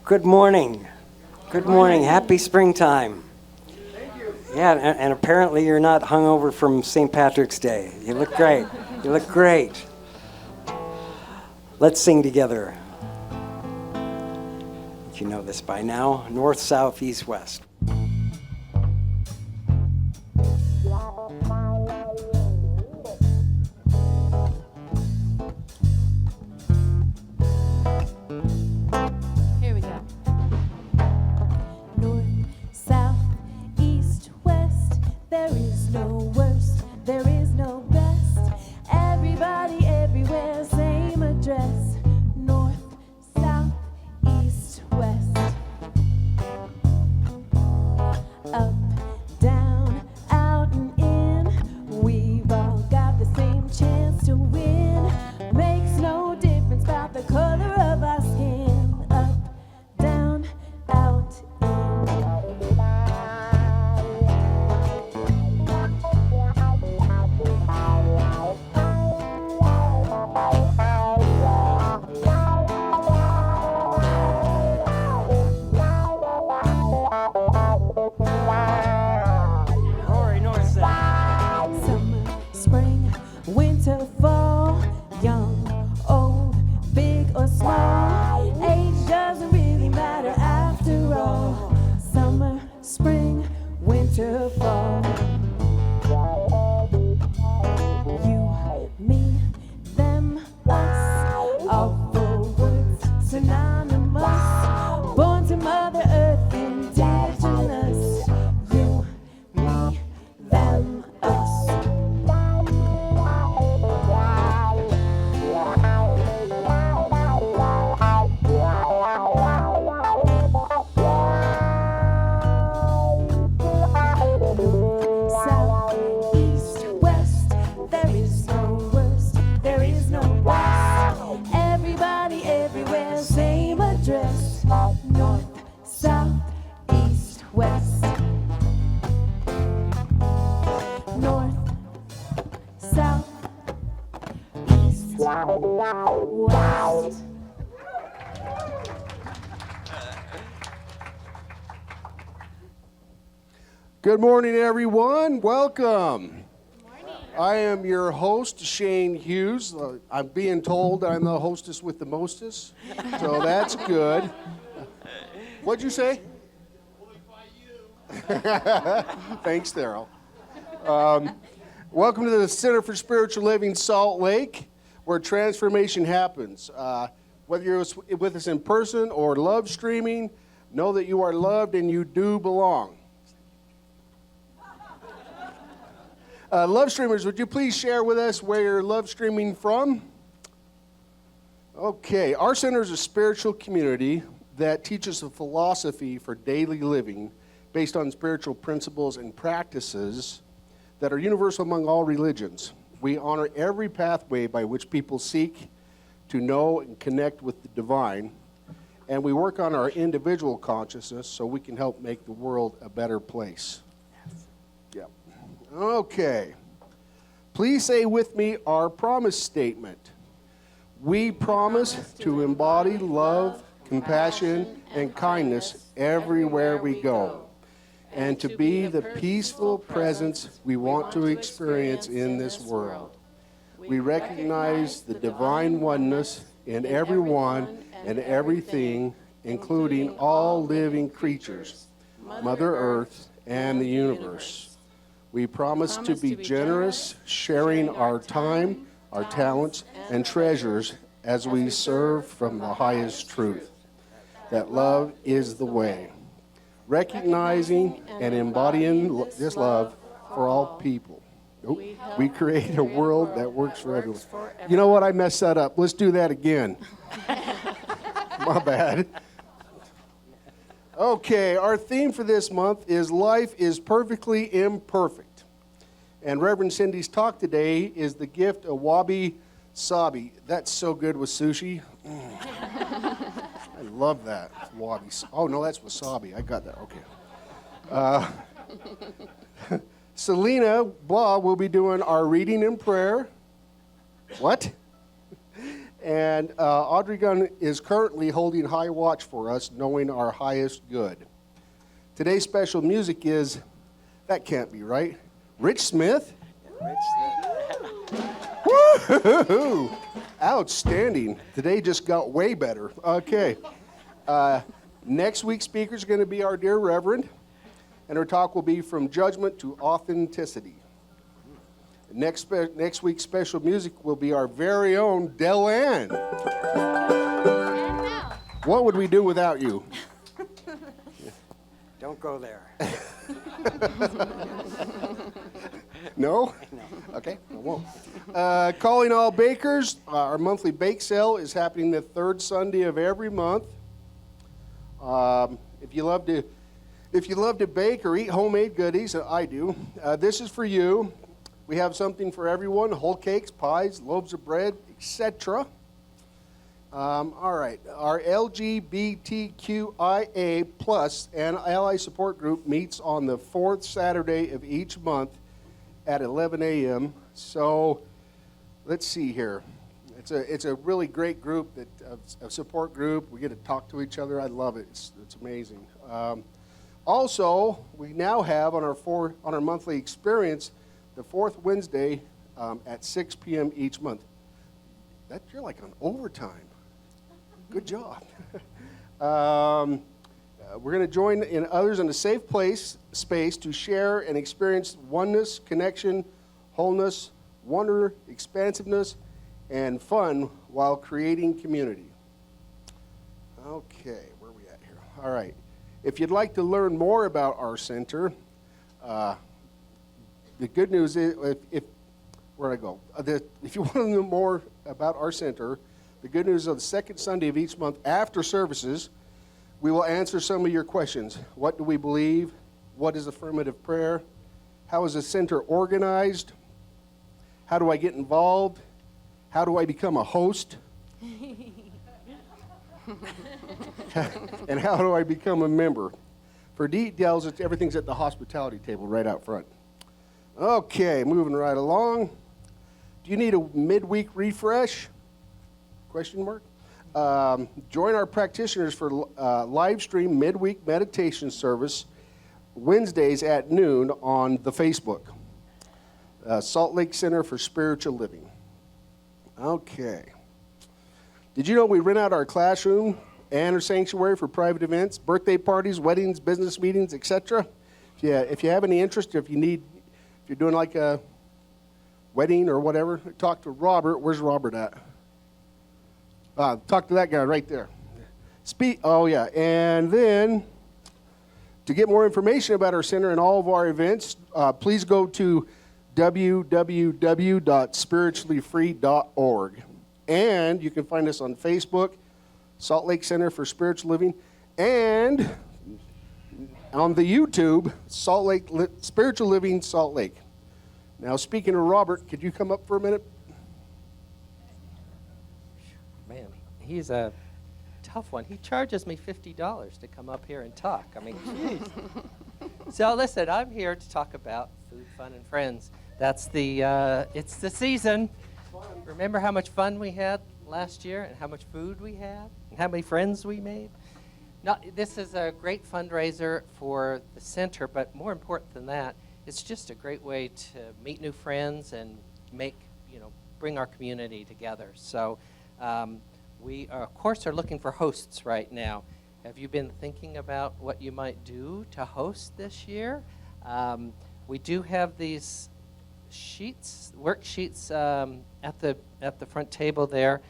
Good morning. Good morning. Happy springtime. Thank you. Yeah, and apparently you're not hungover from St. Patrick's Day. You look great. You look great. Let's sing together. You know this by now. North, south, east, west. Here we go. North, south, east, west. There is no worst, there is no best. Everybody, everywhere, same address. North, south, east, west. Up, down, out and in. We've all got the same chance to win. Makes no difference about the color of our skin. Up, down, out, Rory, north, south. summer, spring, winter, fall, young, old, big or small. Age doesn't really matter after all. Summer, spring, winter, fall. You, me, them, us, all four words synonymous. Born to Mother Earth, indigenous. You, me, them, us. South, east, west. There is no worst, there is no best. Everybody, everywhere, same address. North, south, east, west. North, south, east, west. Good morning, everyone. Welcome. I am your host, Shane Hughes. I'm being told I'm the hostess with the mostest, so that's good. What'd you say? Thanks, Daryl. Welcome to the Center for Spiritual Living Salt Lake, where transformation happens. Whether you're with us in person or love streaming, know that you are loved and you do belong. Love streamers, would you please share with us where you're love streaming from? Okay, our center is a spiritual community that teaches a philosophy for daily living based on spiritual principles and practices that are universal among all religions. We honor every pathway by which people seek to know and connect with the divine, and we work on our individual consciousness so we can help make the world a better place. Yep. Okay. Please say with me our promise statement. We promise to embody love, compassion, and kindness everywhere we go, and to be the peaceful presence we want to experience in this world. We recognize the divine oneness in everyone and everything, including all living creatures, Mother Earth, and the universe. We promise to be generous, sharing our time, our talents, and treasures as we serve from the highest truth, that love is the way. Recognizing and embodying this love for all people. We create a world that works for everyone. You know what? I messed that up. Let's do that again. My bad. Okay, our theme for this month is Life is Perfectly Imperfect. And Reverend Cindy's talk today is the gift of Wabi Sabi. That's so good with sushi. I love that. Wabi. Oh, no, that's wasabi. I got that. Okay. Selena Blah will be doing our reading and prayer. What? And Audrey Gunn is currently holding high watch for us, knowing our highest good. Today's special music is, that can't be right, Rich Smith. Woo-hoo-hoo. Outstanding. Today just got way better. Okay. Next week's speaker is going to be our dear Reverend, and her talk will be From Judgment to Authenticity. Next week's special music will be our very own Delanne. What would we do without you? Don't go there. No? Okay, I won't. Calling all bakers, our monthly bake sale is happening the third Sunday of every month. If you love to bake or eat homemade goodies, I do, this is for you. We have something for everyone: whole cakes, pies, loaves of bread, etc. All right, our LGBTQIA plus and ally support group meets on the fourth Saturday of each month at 11 a.m. So let's see here. It's a really great group, a support group. We get to talk to each other. I love it. It's amazing. Also, we now have on our monthly experience the fourth Wednesday at 6 p.m. each month. You're like on overtime. Good job. We're going to join in others in a safe space to share and experience oneness, connection, wholeness, wonder, expansiveness, and fun while creating community. Okay, where are we at here? All right. If you'd like to learn more about our center, the good news is, where'd I go? If you want to know more about our center, the good news is the second Sunday of each month after services, we will answer some of your questions. What do we believe? What is affirmative prayer? How is the center organized? How do I get involved? How do I become a host? And how do I become a member? For details, everything's at the hospitality table right out front. Okay, moving right along. Do you need a midweek refresh? Question mark. Join our practitioners for live stream midweek meditation service Wednesdays at noon on the Facebook. Salt Lake Center for Spiritual Living. Okay. Did you know we rent out our classroom and our sanctuary for private events, birthday parties, weddings, business meetings, etc.? If you have any interest, if you're doing like a wedding or whatever, talk to Robert. Where's Robert at? Talk to that guy right there. Oh yeah, and then to get more information about our center and all of our events, please go to www.spirituallyfree.org. And you can find us on Facebook, Salt Lake Center for Spiritual Living, and on the YouTube, Spiritual Living Salt Lake. Now, speaking of Robert, could you come up for a minute? Man, he's a tough one. He charges me $50 to come up here and talk. I mean, geez. So listen, I'm here to talk about food, fun, and friends. It's the season. Remember how much fun we had last year and how much food we had and how many friends we made? Now, this is a great fundraiser for the center, but more important than that, it's just a great way to meet new friends and bring our community together. So we, of course, are looking for hosts right now. Have you been thinking about what you might do to host this year? We do have these worksheets at the front table there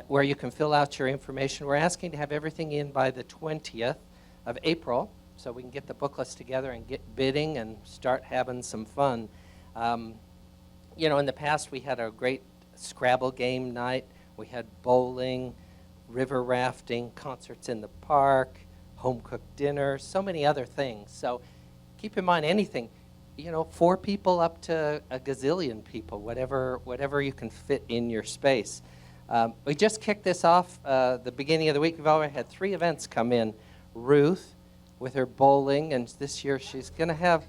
where you can fill out your information. We're asking to have everything in by the 20th of April so we can get the booklets together and get bidding and start having some fun. In the past we had a great Scrabble game night. We had bowling, river rafting, concerts in the park, home-cooked dinners, so many other things. So keep in mind anything. 4 people up to a gazillion people, whatever you can fit in your space. We just kicked this off the beginning of the week. We've already had 3 events come in. Ruth with her bowling, and this year she's going to have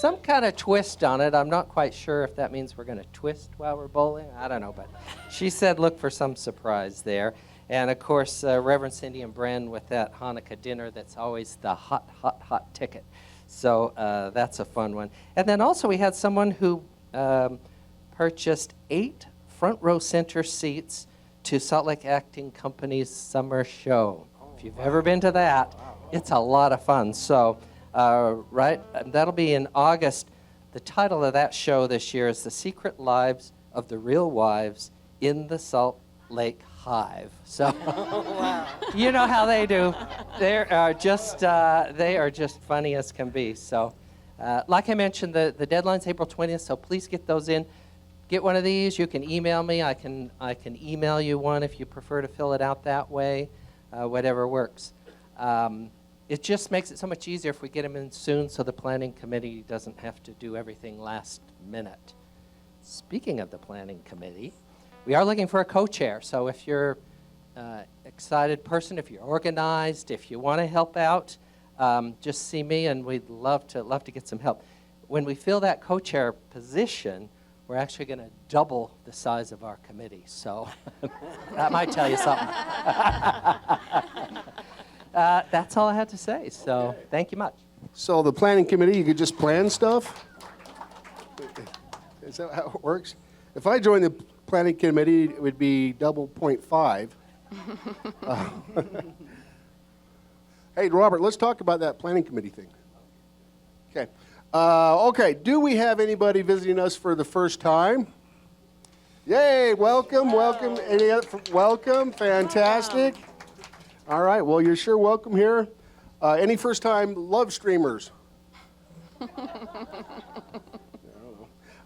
some kind of twist on it. I'm not quite sure if that means we're going to twist while we're bowling. I don't know, but she said look for some surprise there. And, of course, Reverend Cindy and Bren with that Hanukkah dinner that's always the hot, hot, hot ticket. So that's a fun one. And then also we had someone who purchased 8 front row center seats to Salt Lake Acting Company's summer show. If you've ever been to that, it's a lot of fun. So, that'll be in August. The title of that show this year is The Secret Lives of the Real Wives in the Salt Lake Hive. So, you know how they do. They are just funny as can be. So, like I mentioned, the deadline's April 20th, so please get those in. Get one of these. You can email me. I can email you one if you prefer to fill it out that way. Whatever works. It just makes it so much easier if we get them in soon so the planning committee doesn't have to do everything last minute. Speaking of the planning committee, we are looking for a co-chair. So if you're an excited person, if you're organized, if you want to help out, just see me, and we'd love to get some help. When we fill that co-chair position, we're actually going to double the size of our committee. So that might tell you something. That's all I had to say. So thank you much. So the planning committee, you could just plan stuff? Is that how it works? If I joined the planning committee, it would be double 0.5. Hey, Robert, let's talk about that planning committee thing. Okay. Okay, do we have anybody visiting us for the first time? Yay, welcome. Welcome, fantastic. All right, well, you're sure welcome here. Any first-time love streamers?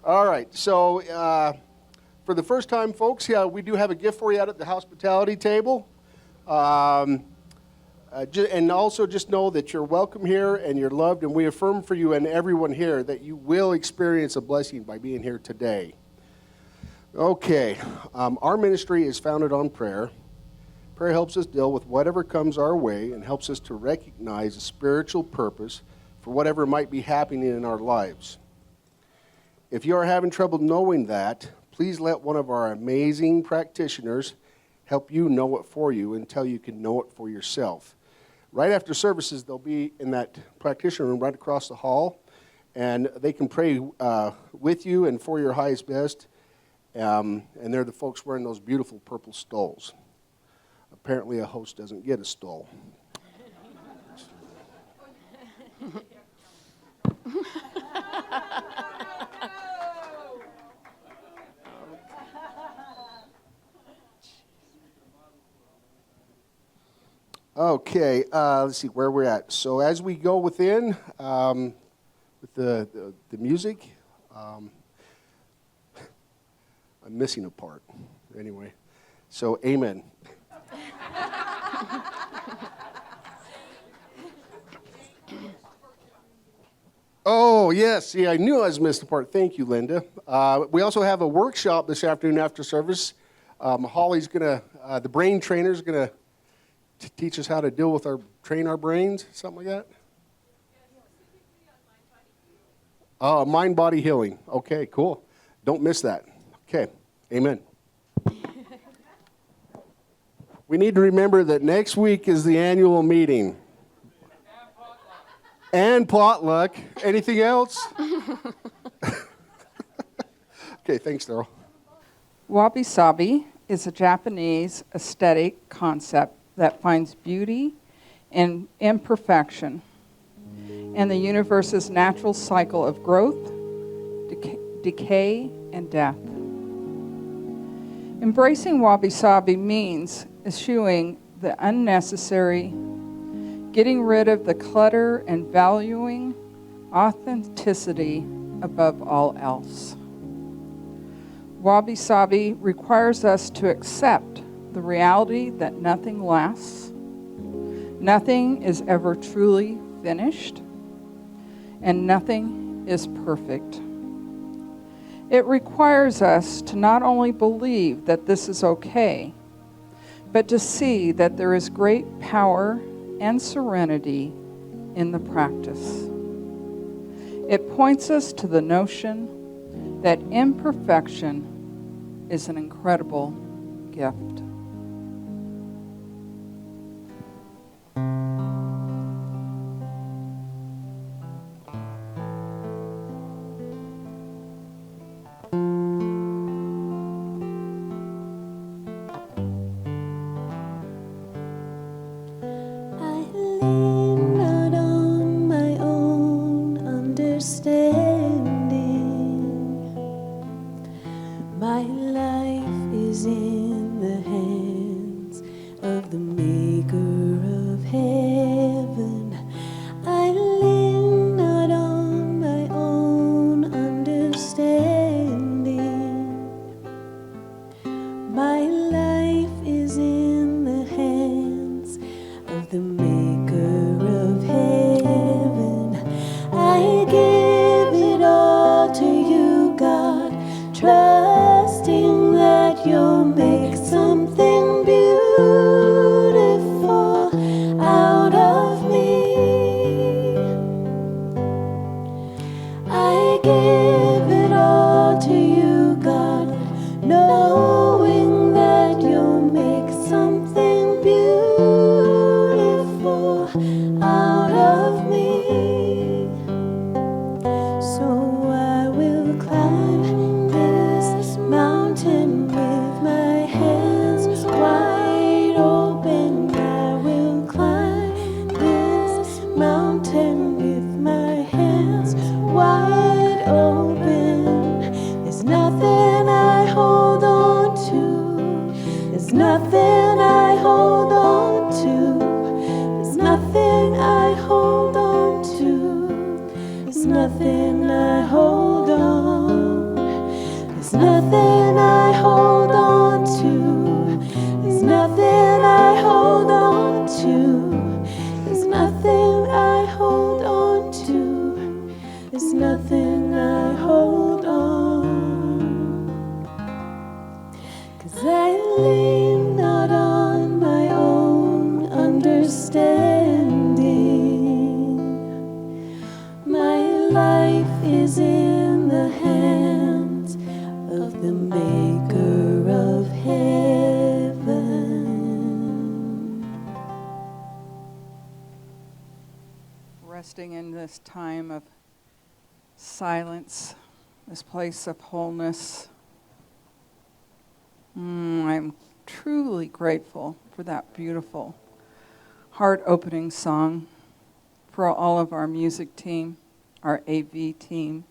All right, so for the first-time folks, we do have a gift for you out at the hospitality table. And also just know that you're welcome here and you're loved, and we affirm for you and everyone here that you will experience a blessing by being here today. Okay, our ministry is founded on prayer. Prayer helps us deal with whatever comes our way and helps us to recognize a spiritual purpose for whatever might be happening in our lives. If you are having trouble knowing that, please let one of our amazing practitioners help you know it for you until you can know it for yourself. Right after services, they'll be in that practitioner room right across the hall, and they can pray with you and for your highest best. And they're the folks wearing those beautiful purple stoles. Apparently, a host doesn't get a stole. Okay, let's see where we're at. So as we go within with the music, I'm missing a part. Anyway, so amen. Oh, yes. See, I knew I was missing a part. Thank you, Linda. We also have a workshop this afternoon after service. Holly's going to, the brain trainer's going to teach us how to deal with train our brains, something like that. Mind, body healing. Okay, cool. Don't miss that. Okay, amen. We need to remember that next week is the annual meeting. And potluck. Anything else? Okay, thanks, Daryl. Wabi Sabi is a Japanese aesthetic concept that finds beauty in imperfection and the universe's natural cycle of growth, decay, and death. Embracing Wabi Sabi means eschewing the unnecessary, getting rid of the clutter, and valuing authenticity above all else. Wabi Sabi requires us to accept the reality that nothing lasts, nothing is ever truly finished, and nothing is perfect. It requires us to not only believe that this is okay, but to see that there is great power and serenity in the practice. It points us to the notion that imperfection is an incredible gift. I lean not on my own understanding. My life is in the hands of the Maker of heaven. I lean not on my own understanding. My life is in the hands of the Maker of heaven. I give it all to you, God, trusting that you'll make something beautiful out of me. I give it all to you, God, knowing that you'll make something beautiful out of me. So I will climb this mountain with my hands wide open. I will climb this mountain with my hands wide open. There's nothing I hold on to. There's nothing I hold on to. There's nothing I hold on to. There's nothing I hold on. There's nothing I hold on to. There's nothing I hold on to. There's nothing I hold on to. There's nothing I hold on. 'Cause I lean not on my own understanding. My life is in the hands of the Maker of heaven. Resting in this time of silence, this place of wholeness. I'm truly grateful for that beautiful, heart-opening song, for all of our music team, our AV team.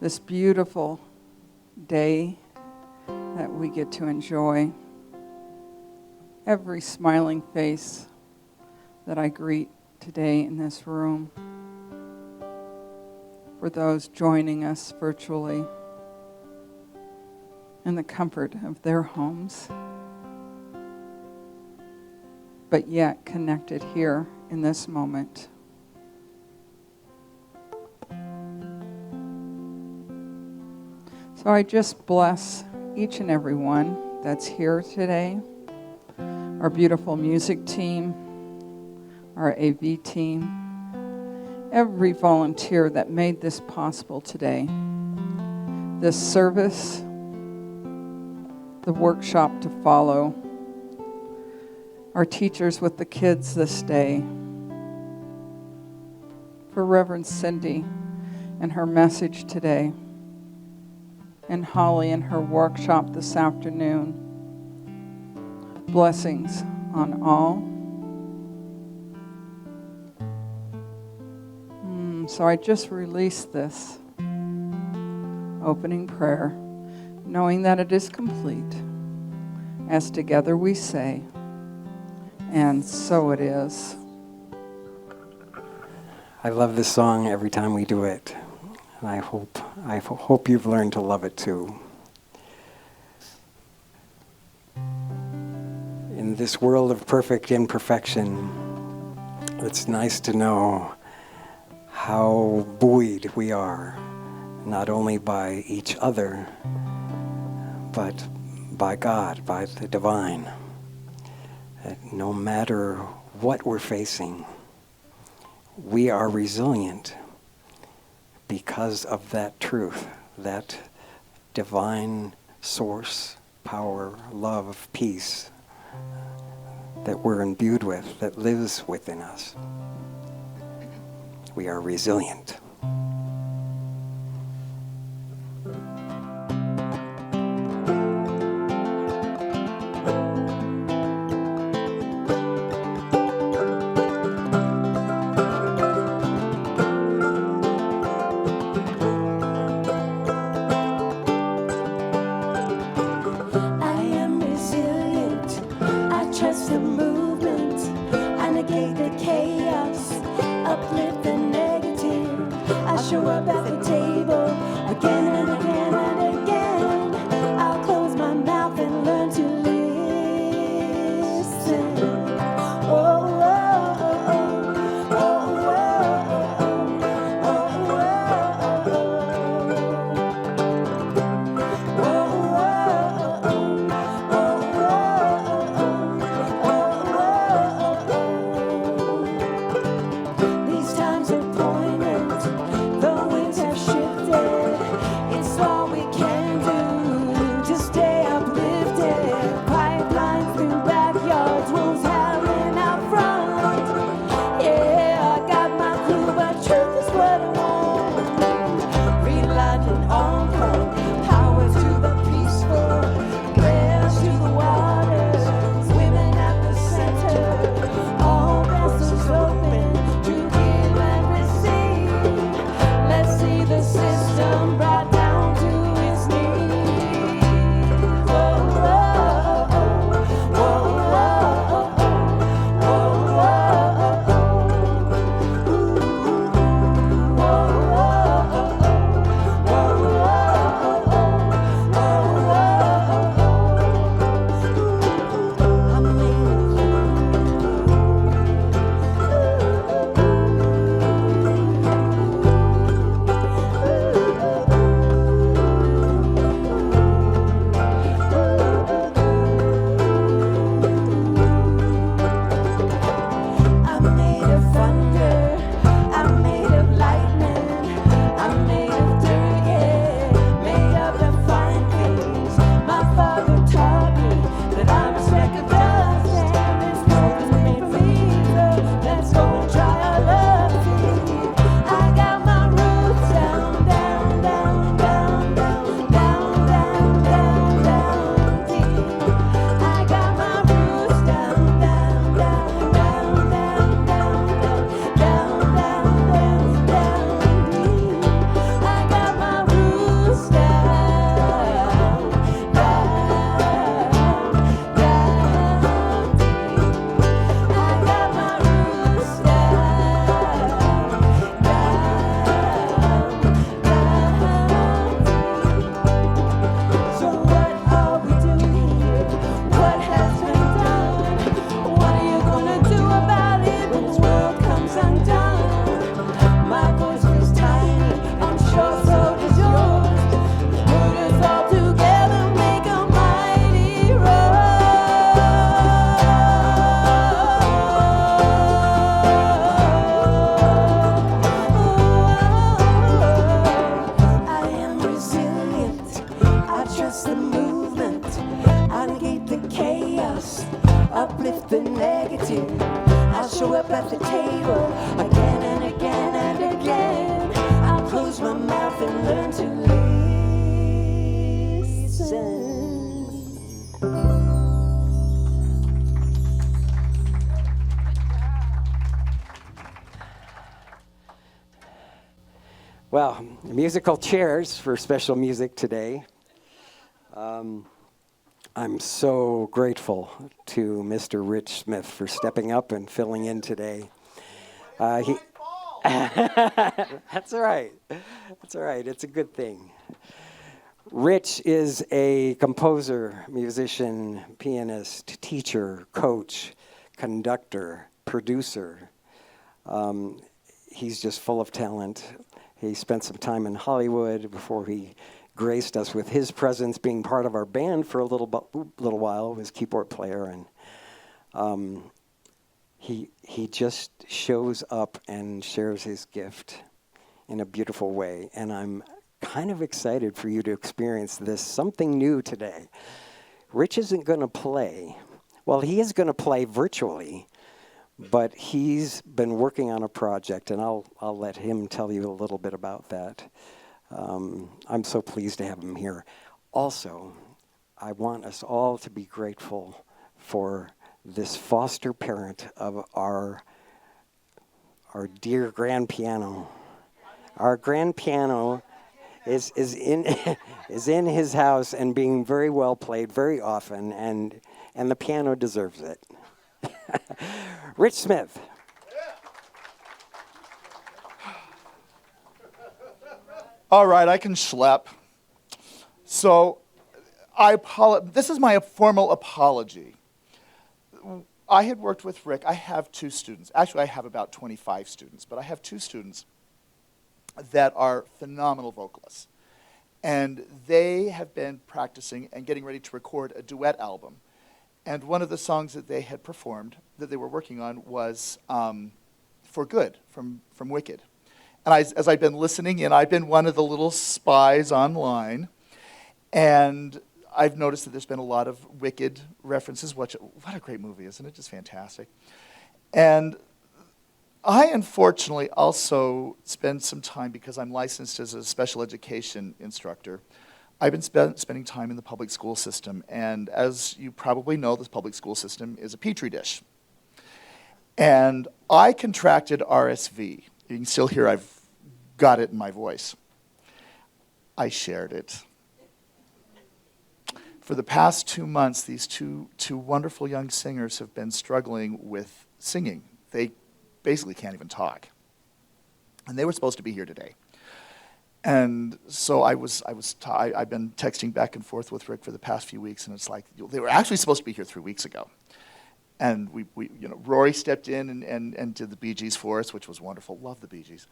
This beautiful day that we get to enjoy. Every smiling face that I greet today in this room. For those joining us virtually in the comfort of their homes, but yet connected here in this moment. So I just bless each and every one that's here today, our beautiful music team, our AV team, every volunteer that made this possible today. This service, the workshop to follow, our teachers with the kids this day, for Reverend Cindy and her message today, and Holly and her workshop this afternoon. Blessings on all. So I just released this opening prayer, knowing that it is complete, as together we say, and so it is. I love this song every time we do it, and I hope you've learned to love it too. In this world of perfect imperfection, it's nice to know how buoyed we are, not only by each other, but by God, by the divine. That no matter what we're facing, we are resilient because of that truth, that divine source, power, love, peace that we're imbued with, that lives within us. We are resilient. Show up at the table again and again and again. I'll close my mouth and learn to listen. Oh, oh, oh, oh, oh, these times are poignant. The winds have shifted. It's all we can do to stay uplifted. Pipelines through backyards, wolves howling out front. Yeah, I got my clue, but truth is what I want. Relighting on point, power to the peaceful, prayers to the waters, swimming at the center. All vessels open to give and receive. Let's see the system brought down to its knees. Oh, oh, oh, oh, oh, oh, oh, oh, I'm made of thunder, I'm made of lightning, I'm made of dirt, yeah, made of the fine things. My father taught me that I'm a speck of dust, and this world is made for me, so let's go and try our luck. I got my roots down, down, down, down, down, down, down, down, down deep. I got my roots down, down, down, down, down, down, down, down, down, down deep. I got my roots down, down, down deep. I got my roots down, so what are we doing here? What has been done? What are you gonna do about it when this world comes undone? My voice is tiny, I'm sure so does yours. Put us all together, make a mighty roar. I am resilient. I trust the movement. I negate the chaos. Uplift the negative. I'll show up at the table again and again and again. I'll close my mouth and learn to listen. Well, musical chairs for special music today. I'm so grateful to Mr. Rich Smith for stepping up and filling in today. That's all right. That's all right. It's a good thing. Rich is a composer, musician, pianist, teacher, coach, conductor, producer. He's just full of talent. He spent some time in Hollywood before he graced us with his presence, being part of our band for a little while. He was keyboard player, and he just shows up and shares his gift in a beautiful way. And I'm kind of excited for you to experience this, something new today. Rich isn't going to play. Well, he is going to play virtually, but he's been working on a project, and I'll let him tell you a little bit about that. I'm so pleased to have him here. Also, I want us all to be grateful for this foster parent of our dear grand piano. Our grand piano is in is in his house and being very well played very often, and the piano deserves it. Rich Smith. All right, I can schlep. So, this is my formal apology. I had worked with Rick. I have 2 students. Actually, I have about 25 students, but I have 2 students that are phenomenal vocalists. And they have been practicing and getting ready to record a duet album. And one of the songs that they had performed, that they were working on, was For Good from Wicked. And as I've been listening in, I've been one of the little spies online. And I've noticed that there's been a lot of Wicked references. What a great movie, isn't it? Just fantastic. And I, unfortunately, also spend some time, because I'm licensed as a special education instructor, I've been spending time in the public school system. And as you probably know, this public school system is a petri dish. And I contracted RSV. You can still hear I've got it in my voice. I shared it. For the past 2 months, these two wonderful young singers have been struggling with singing. They basically can't even talk. And they were supposed to be here today. And so I've been texting back and forth with Rick for the past few weeks, and it's like, they were actually supposed to be here 3 weeks ago. And Rory stepped in and did the Bee Gees for us, which was wonderful. Love the Bee Gees.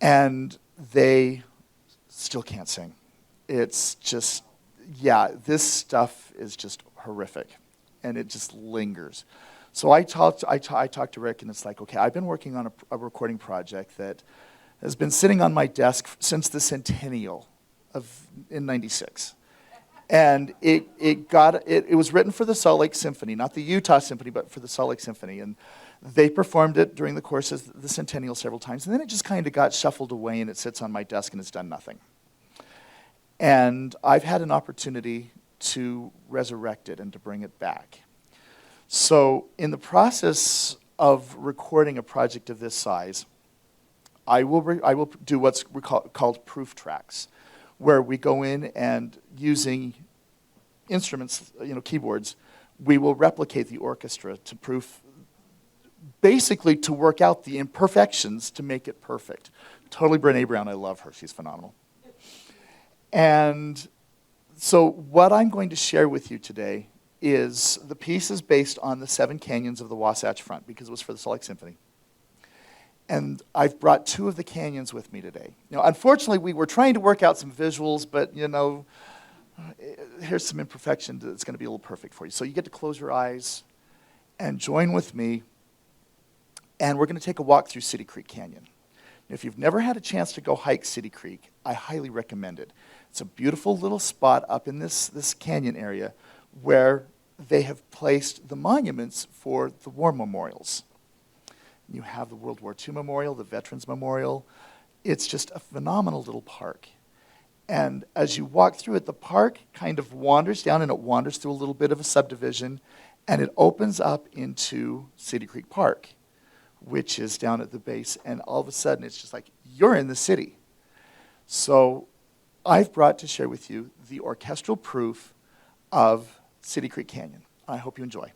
And they still can't sing. It's just, this stuff is just horrific, and it just lingers. So I talked to Rick, and it's like, okay, I've been working on a recording project that has been sitting on my desk since the centennial in '96. And it was written for the Salt Lake Symphony, not the Utah Symphony, but for the Salt Lake Symphony. And they performed it during the course of the centennial several times. And then it just kind of got shuffled away, and it sits on my desk, and it's done nothing. And I've had an opportunity to resurrect it and to bring it back. So in the process of recording a project of this size, I will do what's called proof tracks, where we go in and using instruments, keyboards, we will replicate the orchestra to proof, basically to work out the imperfections to make it perfect. Totally Brené Brown, I love her, she's phenomenal. And so what I'm going to share with you today is the piece is based on the 7 canyons of the Wasatch Front, because it was for the Salt Lake Symphony. And I've brought 2 of the canyons with me today. Unfortunately, we were trying to work out some visuals, but, here's some imperfection that's going to be a little perfect for you. So you get to close your eyes and join with me, and we're going to take a walk through City Creek Canyon. If you've never had a chance to go hike City Creek, I highly recommend it. It's a beautiful little spot up in this canyon area where they have placed the monuments for the war memorials. You have the World War II Memorial, the Veterans Memorial. It's just a phenomenal little park. And as you walk through it, the park kind of wanders down, and it wanders through a little bit of a subdivision, and it opens up into City Creek Park, which is down at the base. And all of a sudden, it's just like, you're in the city. So I've brought to share with you the orchestral proof of City Creek Canyon. I hope you enjoy.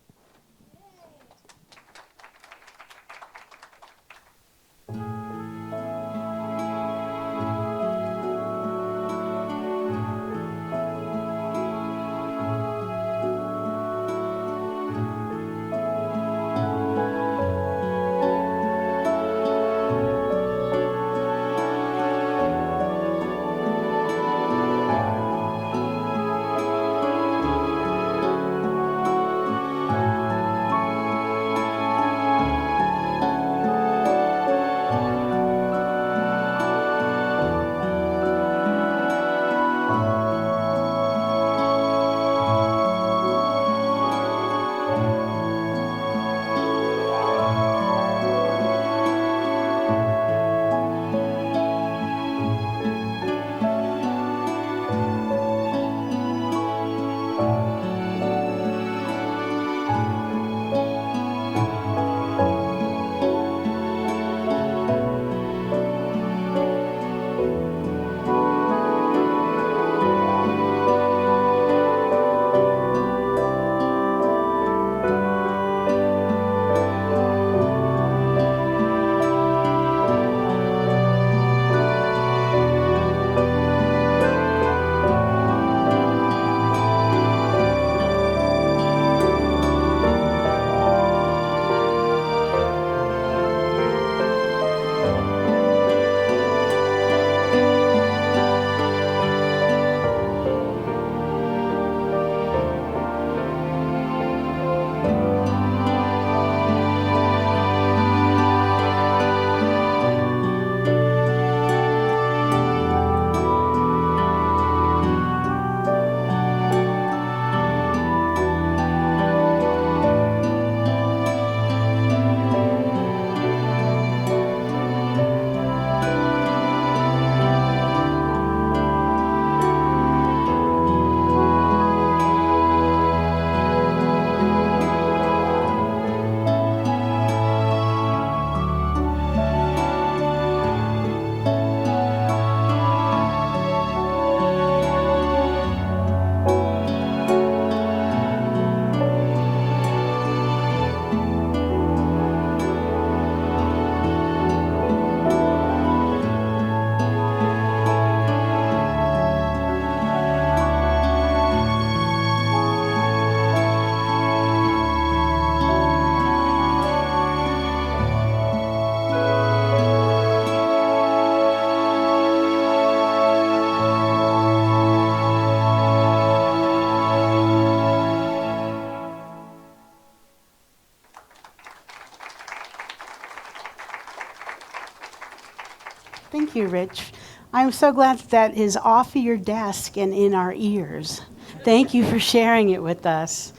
Thank you, Rich. I'm so glad that is off of your desk and in our ears. Thank you for sharing it with us.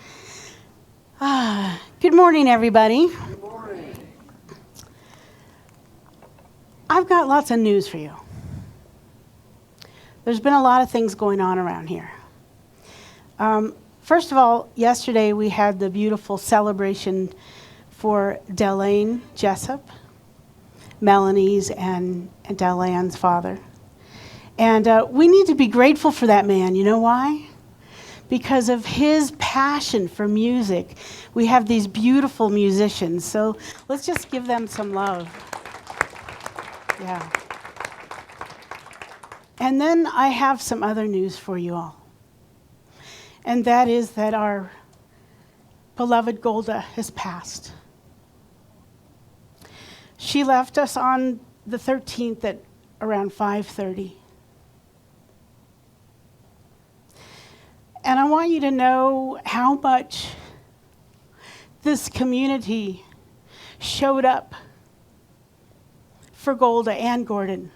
Good morning, everybody. Good morning. I've got lots of news for you. There's been a lot of things going on around here. First of all, yesterday we had the beautiful celebration for Delaine Jessup, Melanie's and Delane's father. And we need to be grateful for that man. You know why? Because of his passion for music. We have these beautiful musicians. So let's just give them some love. Yeah. And then I have some other news for you all. And that is that our beloved Golda has passed. She left us on the 13th at around 5:30. And I want you to know how much this community showed up for Golda and Gordon.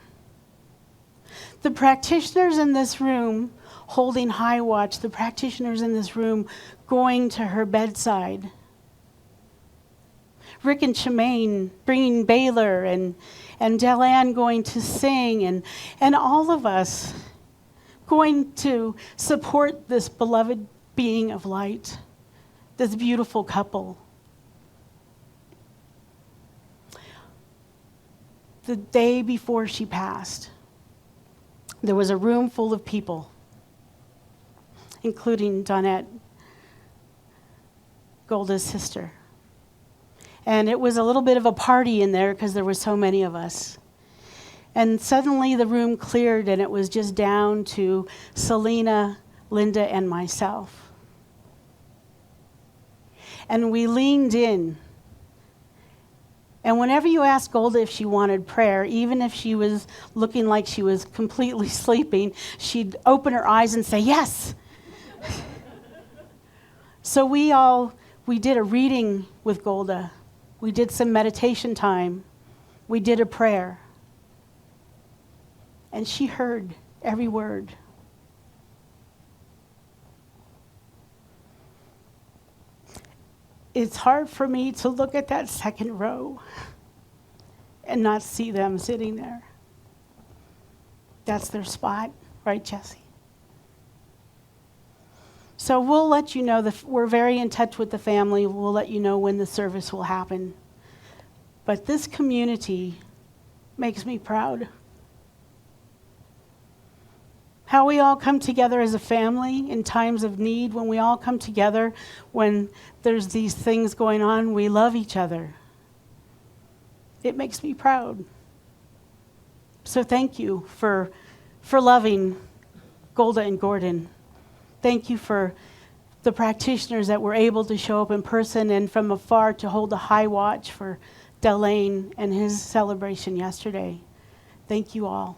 The practitioners in this room holding high watch, the practitioners in this room going to her bedside. Rick and Shemaine bringing Baylor and Delanne going to sing and all of us going to support this beloved being of light, this beautiful couple. The day before she passed, there was a room full of people, including Donette, Golda's sister. And it was a little bit of a party in there because there were so many of us. And suddenly the room cleared and it was just down to Selena, Linda, and myself. And we leaned in. And whenever you asked Golda if she wanted prayer, even if she was looking like she was completely sleeping, she'd open her eyes and say, yes. So we did a reading with Golda. We did some meditation time. We did a prayer. And she heard every word. It's hard for me to look at that second row and not see them sitting there. That's their spot, right, Jesse? So we'll let you know that we're very in touch with the family. We'll let you know when the service will happen. But this community makes me proud. How we all come together as a family in times of need, when we all come together, when there's these things going on, we love each other. It makes me proud. So thank you for loving Golda and Gordon. Thank you for the practitioners that were able to show up in person and from afar to hold a high watch for Delaine and his celebration yesterday. Thank you all.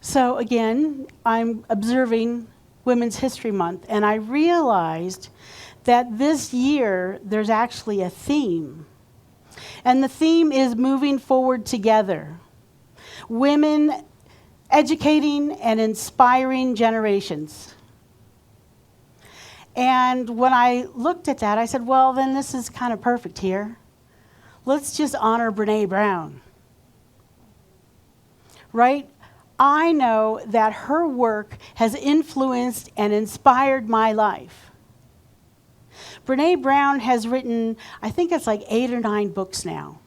So again, I'm observing Women's History Month, and I realized that this year there's actually a theme. And the theme is moving forward together. Women educating and inspiring generations. And when I looked at that, I said, well, then this is kind of perfect here. Let's just honor Brene Brown. Right? I know that her work has influenced and inspired my life. Brene Brown has written, I think it's like 8 or 9 books now.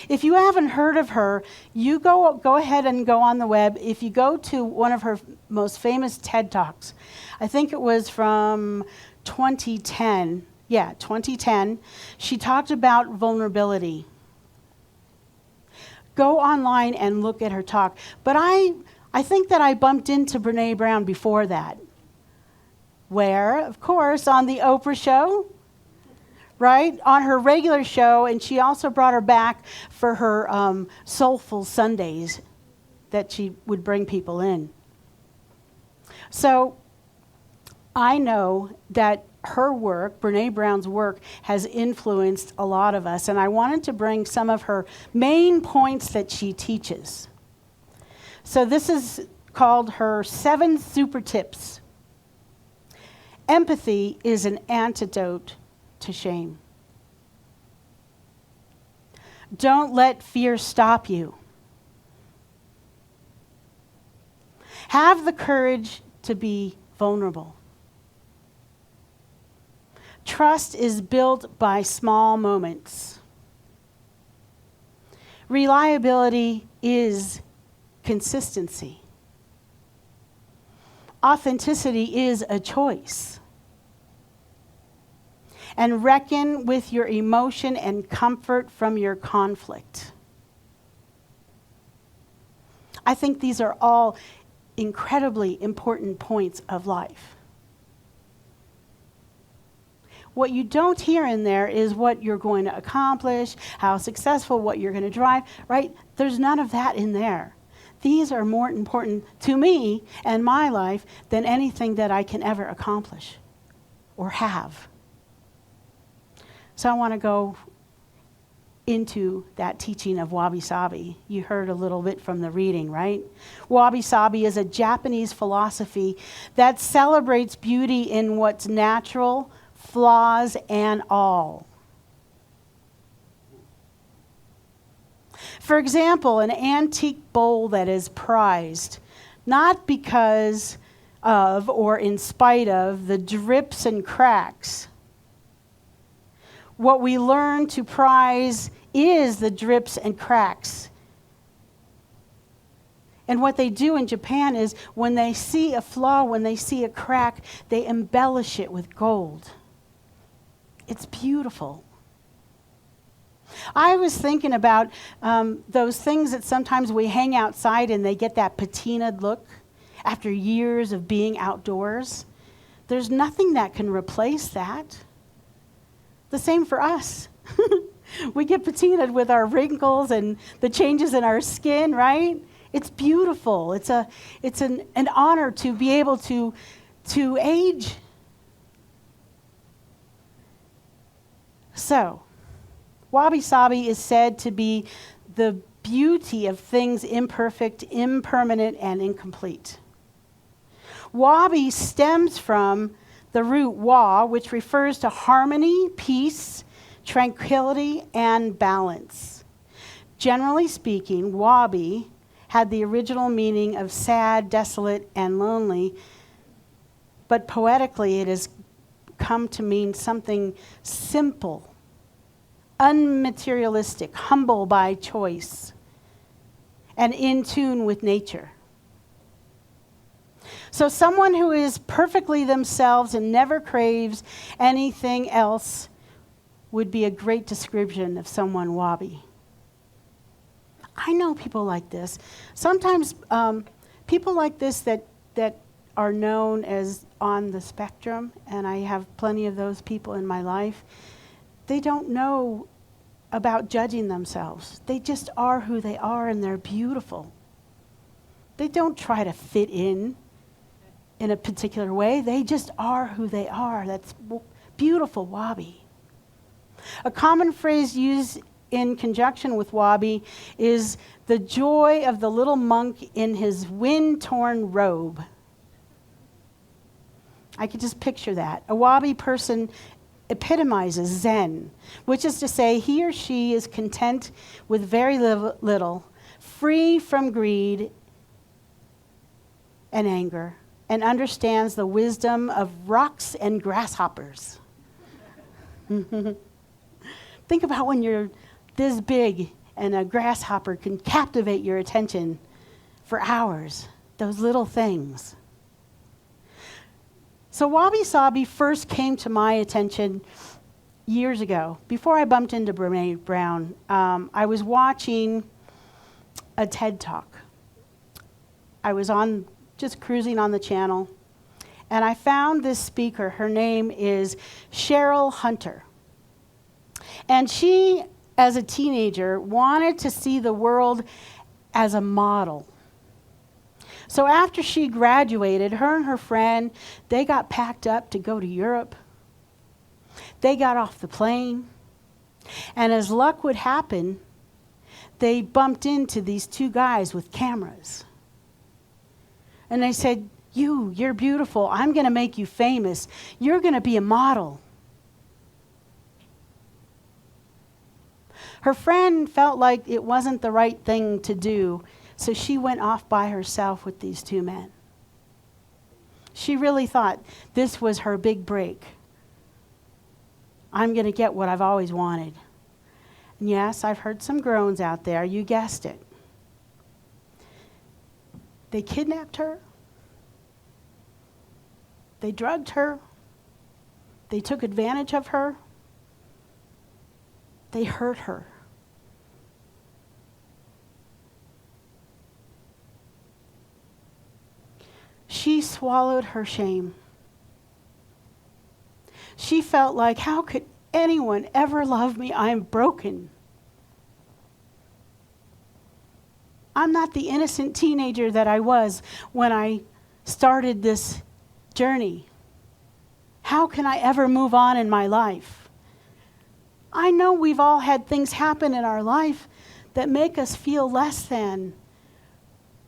If you haven't heard of her, you go ahead and go on the web. If you go to one of her most famous TED Talks, I think it was from 2010. Yeah, 2010. She talked about vulnerability. Go online and look at her talk. But I think that I bumped into Brene Brown before that. Where, of course, on the Oprah show, right? On her regular show, and she also brought her back for her Soulful Sundays that she would bring people in. So I know that her work, Brene Brown's work, has influenced a lot of us. And I wanted to bring some of her main points that she teaches. So this is called her 7 super tips. Empathy is an antidote to shame. Don't let fear stop you. Have the courage to be vulnerable. Trust is built by small moments. Reliability is consistency. Authenticity is a choice. And reckon with your emotion and comfort from your conflict. I think these are all incredibly important points of life. What you don't hear in there is what you're going to accomplish, how successful, what you're going to drive, right? There's none of that in there. These are more important to me and my life than anything that I can ever accomplish or have. So I want to go into that teaching of Wabi Sabi. You heard a little bit from the reading, right? Wabi Sabi is a Japanese philosophy that celebrates beauty in what's natural, flaws and all. For example, an antique bowl that is prized, not because of or in spite of the drips and cracks. What we learn to prize is the drips and cracks. And what they do in Japan is when they see a flaw, when they see a crack, they embellish it with gold. It's beautiful. I was thinking about those things that sometimes we hang outside and they get that patinaed look after years of being outdoors. There's nothing that can replace that. The same for us. We get patinaed with our wrinkles and the changes in our skin, right? It's beautiful. It's an honor to be able to age. So, Wabi Sabi is said to be the beauty of things imperfect, impermanent, and incomplete. Wabi stems from the root wa, which refers to harmony, peace, tranquility, and balance. Generally speaking, wabi had the original meaning of sad, desolate, and lonely, but poetically it has come to mean something simple, unmaterialistic, humble by choice, and in tune with nature. So someone who is perfectly themselves and never craves anything else would be a great description of someone wabi. I know people like this. Sometimes people like this that are known as on the spectrum, and I have plenty of those people in my life, they don't know about judging themselves. They just are who they are, and they're beautiful. They don't try to fit in a particular way. They just are who they are. That's beautiful wabi. A common phrase used in conjunction with wabi is the joy of the little monk in his wind-torn robe. I could just picture that. A wabi person epitomizes Zen, which is to say he or she is content with very little, free from greed and anger, and understands the wisdom of rocks and grasshoppers. Think about when you're this big and a grasshopper can captivate your attention for hours, those little things. So Wabi Sabi first came to my attention years ago. Before I bumped into Brene Brown, I was watching a TED Talk. I was just cruising on the channel, and I found this speaker. Her name is Cheryl Hunter. And she, as a teenager, wanted to see the world as a model. So after she graduated, her and her friend, they got packed up to go to Europe. They got off the plane, and as luck would happen, they bumped into these two guys with cameras. And they said, you're beautiful. I'm going to make you famous. You're going to be a model. Her friend felt like it wasn't the right thing to do, so she went off by herself with these two men. She really thought this was her big break. I'm going to get what I've always wanted. And yes, I've heard some groans out there. You guessed it. They kidnapped her. They drugged her. They took advantage of her. They hurt her. She swallowed her shame. She felt like, how could anyone ever love me? I'm broken. I'm not the innocent teenager that I was when I started this journey. How can I ever move on in my life? I know we've all had things happen in our life that make us feel less than,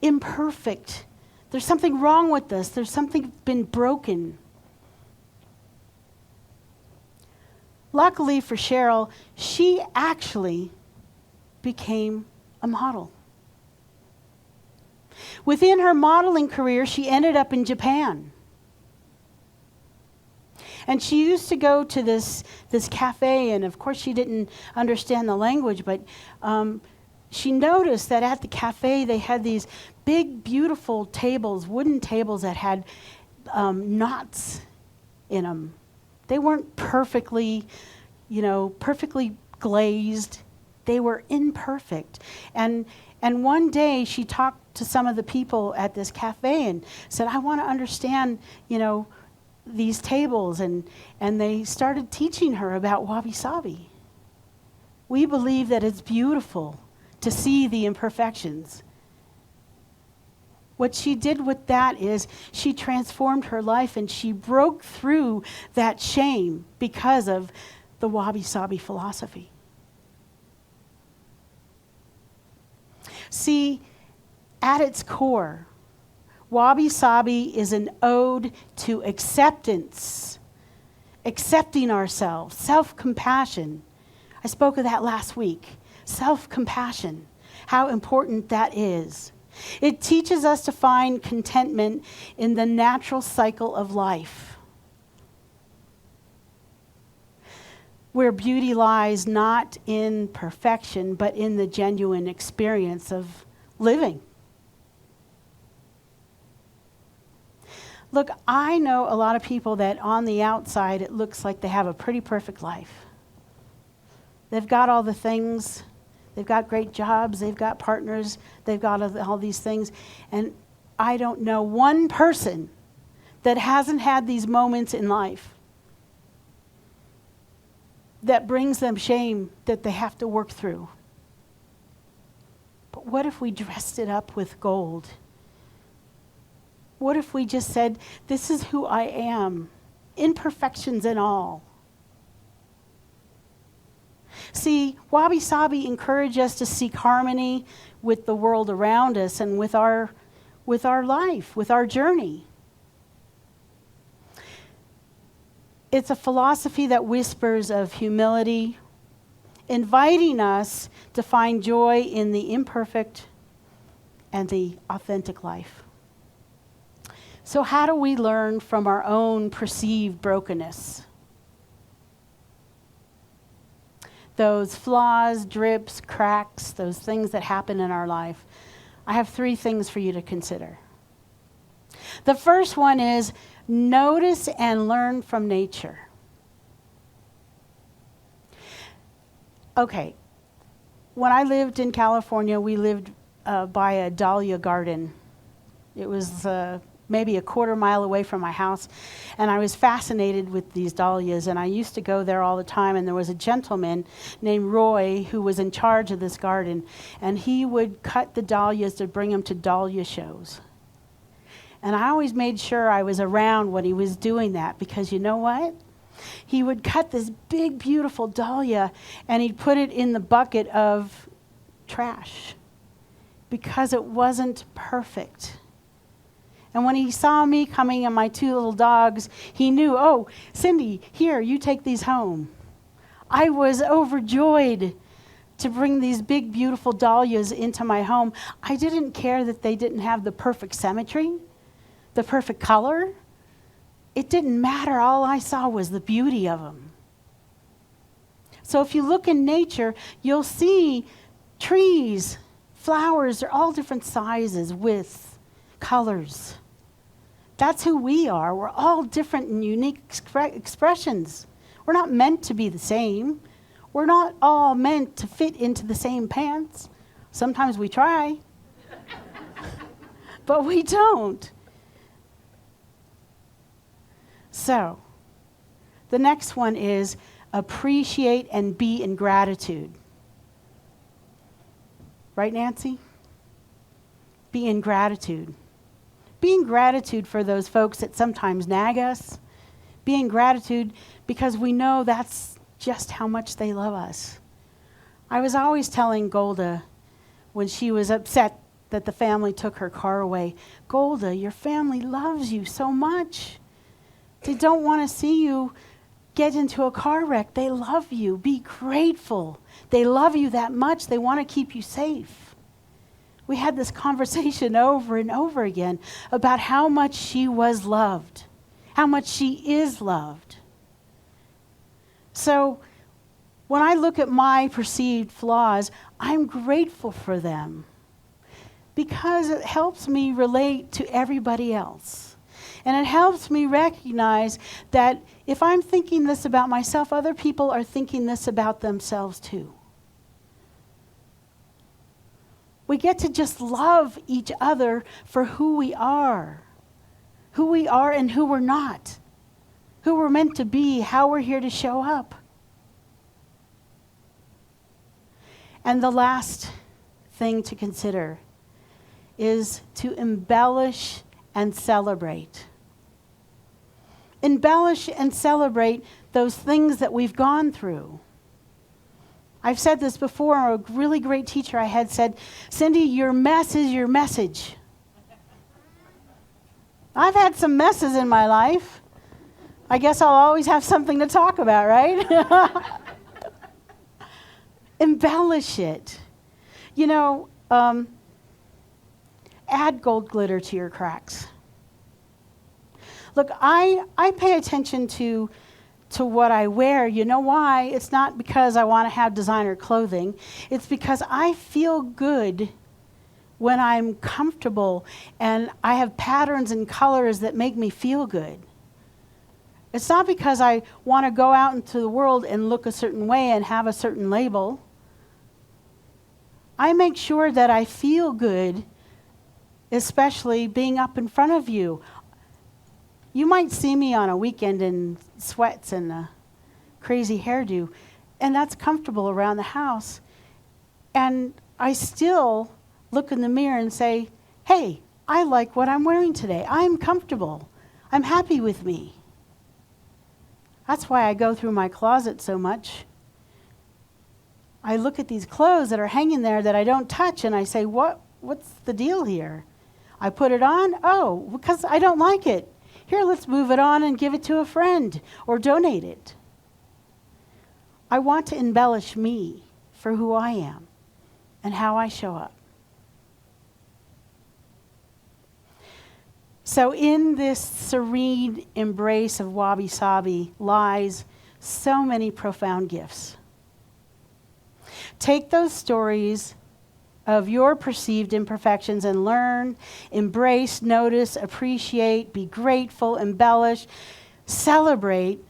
imperfect. There's something wrong with us. There's something been broken. Luckily for Cheryl, she actually became a model. Within her modeling career, she ended up in Japan. And she used to go to this cafe, and of course she didn't understand the language, but she noticed that at the cafe they had these big, beautiful tables, wooden tables that had knots in them. They weren't perfectly glazed. They were imperfect. And one day she talked to some of the people at this cafe and said, I want to understand, these tables. And they started teaching her about Wabi Sabi. We believe that it's beautiful to see the imperfections. What she did with that is she transformed her life and she broke through that shame because of the Wabi Sabi philosophy. See, at its core, Wabi Sabi is an ode to acceptance, accepting ourselves, self-compassion. I spoke of that last week. Self-compassion, how important that is. It teaches us to find contentment in the natural cycle of life, where beauty lies not in perfection, but in the genuine experience of living. Look, I know a lot of people that on the outside it looks like they have a pretty perfect life. They've got all the things. They've got great jobs. They've got partners. They've got all these things. And I don't know one person that hasn't had these moments in life that brings them shame that they have to work through. But what if we dressed it up with gold? What if we just said, this is who I am, imperfections and all? See, Wabi Sabi encourages us to seek harmony with the world around us and with our life, with our journey. It's a philosophy that whispers of humility, inviting us to find joy in the imperfect and the authentic life. So how do we learn from our own perceived brokenness? Those flaws, drips, cracks, those things that happen in our life. I have 3 things for you to consider. The first one is notice and learn from nature. Okay, when I lived in California, we lived by a dahlia garden. It was maybe a quarter mile away from my house, and I was fascinated with these dahlias, and I used to go there all the time, and there was a gentleman named Roy who was in charge of this garden, and he would cut the dahlias to bring them to dahlia shows. And I always made sure I was around when he was doing that, because you know what? He would cut this big, beautiful dahlia, and he'd put it in the bucket of trash because it wasn't perfect. And when he saw me coming and my two little dogs, he knew, oh, Cindy, here, you take these home. I was overjoyed to bring these big, beautiful dahlias into my home. I didn't care that they didn't have the perfect symmetry, the perfect color. It didn't matter. All I saw was the beauty of them. So if you look in nature, you'll see trees, flowers are all different sizes, widths, colors. That's who we are. We're all different and unique expressions. We're not meant to be the same. We're not all meant to fit into the same pants. Sometimes we try, but we don't. So, the next one is appreciate and be in gratitude. Right, Nancy? Be in gratitude. Be in gratitude for those folks that sometimes nag us. Be in gratitude because we know that's just how much they love us. I was always telling Golda when she was upset that the family took her car away, Golda, your family loves you so much. They don't want to see you get into a car wreck. They love you. Be grateful. They love you that much. They want to keep you safe. We had this conversation over and over again about how much she was loved, how much she is loved. So when I look at my perceived flaws, I'm grateful for them because it helps me relate to everybody else. And it helps me recognize that if I'm thinking this about myself, other people are thinking this about themselves too. We get to just love each other for who we are and who we're not, who we're meant to be, how we're here to show up. And the last thing to consider is to embellish and celebrate. Embellish and celebrate those things that we've gone through. I've said this before, a really great teacher I had said, Cindy, your mess is your message. I've had some messes in my life. I guess I'll always have something to talk about, right? Embellish it. You know, add gold glitter to your cracks. Look, I pay attention to what I wear. You know why? It's not because I want to have designer clothing. It's because I feel good when I'm comfortable and I have patterns and colors that make me feel good. It's not because I want to go out into the world and look a certain way and have a certain label. I make sure that I feel good, especially being up in front of you. You might see me on a weekend in sweats and a crazy hairdo, and that's comfortable around the house. And I still look in the mirror and say, hey, I like what I'm wearing today. I'm comfortable. I'm happy with me. That's why I go through my closet so much. I look at these clothes that are hanging there that I don't touch, and I say, what's the deal here? I put it on, because I don't like it. Here, let's move it on and give it to a friend or donate it. I want to embellish me for who I am and how I show up. So in this serene embrace of Wabi Sabi lies so many profound gifts. Take those stories of your perceived imperfections and learn, embrace, notice, appreciate, be grateful, embellish, celebrate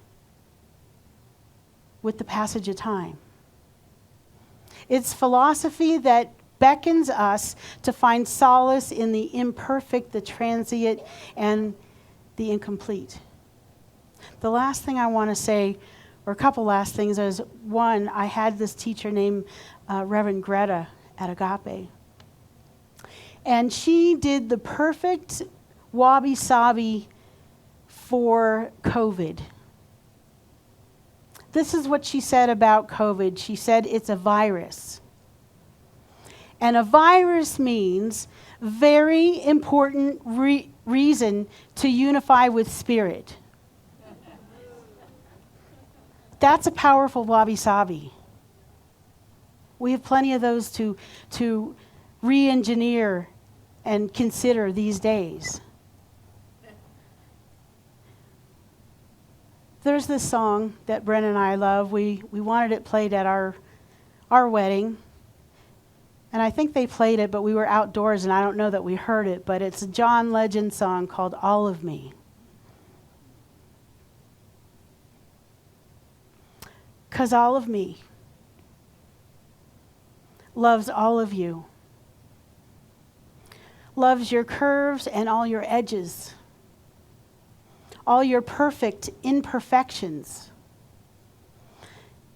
with the passage of time. It's philosophy that beckons us to find solace in the imperfect, the transient, and the incomplete. The last thing I want to say, or a couple last things, is one, I had this teacher named Reverend Greta at Agape. And she did the perfect Wabi Sabi for COVID. This is what she said about COVID. She said it's a virus. And a virus means very important reason to unify with spirit. That's a powerful Wabi Sabi. We have plenty of those to re-engineer and consider these days. There's this song that Brennan and I love. We wanted it played at our wedding. And I think they played it, but we were outdoors and I don't know that we heard it. But it's a John Legend song called All of Me. 'Cause all of me loves all of you. Loves your curves and all your edges. All your perfect imperfections.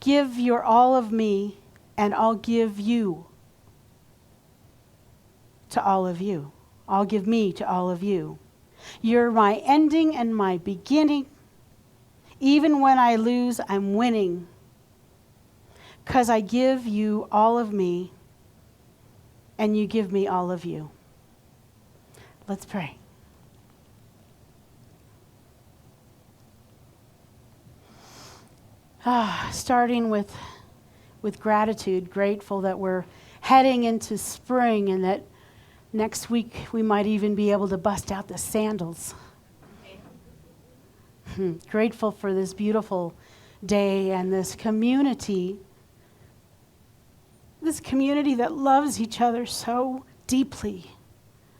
Give your all of me, and I'll give you to all of you. I'll give me to all of you. You're my ending and my beginning. Even when I lose, I'm winning. 'Cause I give you all of me, and you give me all of you. Let's pray. Starting with gratitude, grateful that we're heading into spring and that next week we might even be able to bust out the sandals. Grateful for this beautiful day and this community that loves each other so deeply,